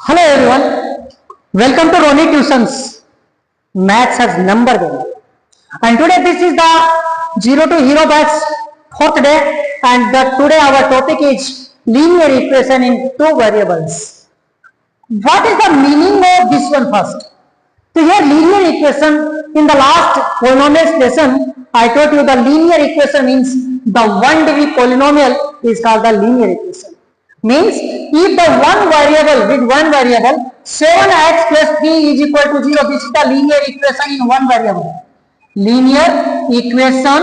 Hello everyone, welcome to Roni Tuitions. Maths has number game. And today this is the 0 to hero batch fourth day, and today our topic is linear equation in two variables. What is the meaning of this one first? So here linear equation, in the last polynomials lesson I told you the linear equation means the one degree polynomial is called the linear equation. Means if the one variable 7x plus 3 is equal to 0, this is the linear equation in one variable. Linear equation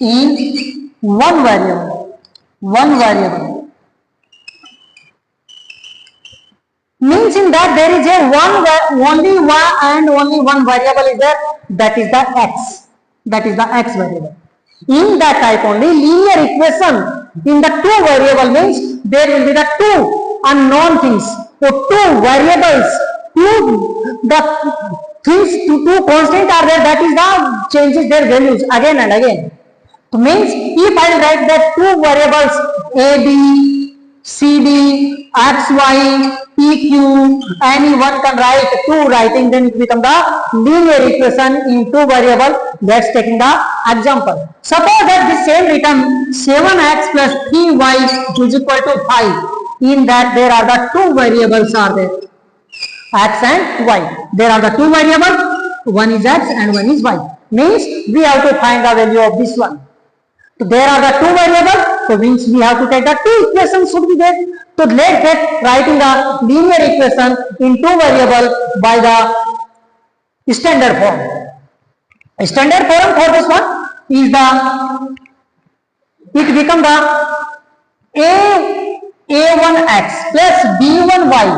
in one variable. Means in that there is a only one variable is there, that is the x. That is the x variable. In that type only linear equation in the two variable means there will be the two unknown things. So two variables, two constants are there, that is the changes their values again and again. So means if I write that two variables a, b, c, d, x, y, p, q, anyone can write two writing, then it becomes the linear equation in two variable. Let's taking the example. Suppose that the same written 7x plus 3y is equal to 5. In that there are the two variables are there, x and y. There are the two variables, one is x and one is y. Means we have to find the value of this one. So there are the two variables, so means we have to take the two equations should be there. So let's get writing the linear equation in two variable by the standard form. Standard form for this one is it become the a1x plus b1y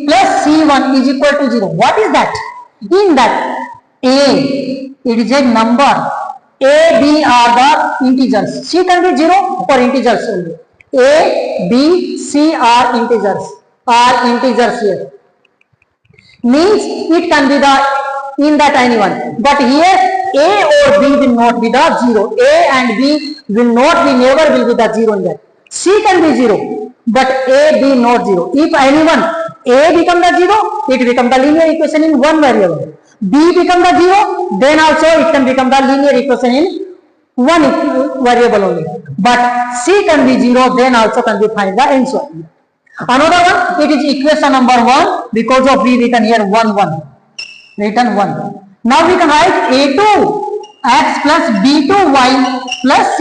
plus c1 is equal to 0. What is that? In that a, it is a number, a, b are the integers, c can be 0 for integers only. A, b, c are integers here. Means it can be the in that anyone, but here a or b will not be the 0. A and b will not be, never will be the 0 in that. C can be 0, but a, b not 0. If anyone a become the 0, it become the linear equation in one variable. B become the 0, then also it can become the linear equation in one variable only. But C can be 0, then also can be find the answer. Another one, it is equation number 1, because of we written here 1, 1. Written 1. Now we can write a2 x plus b2y plus c.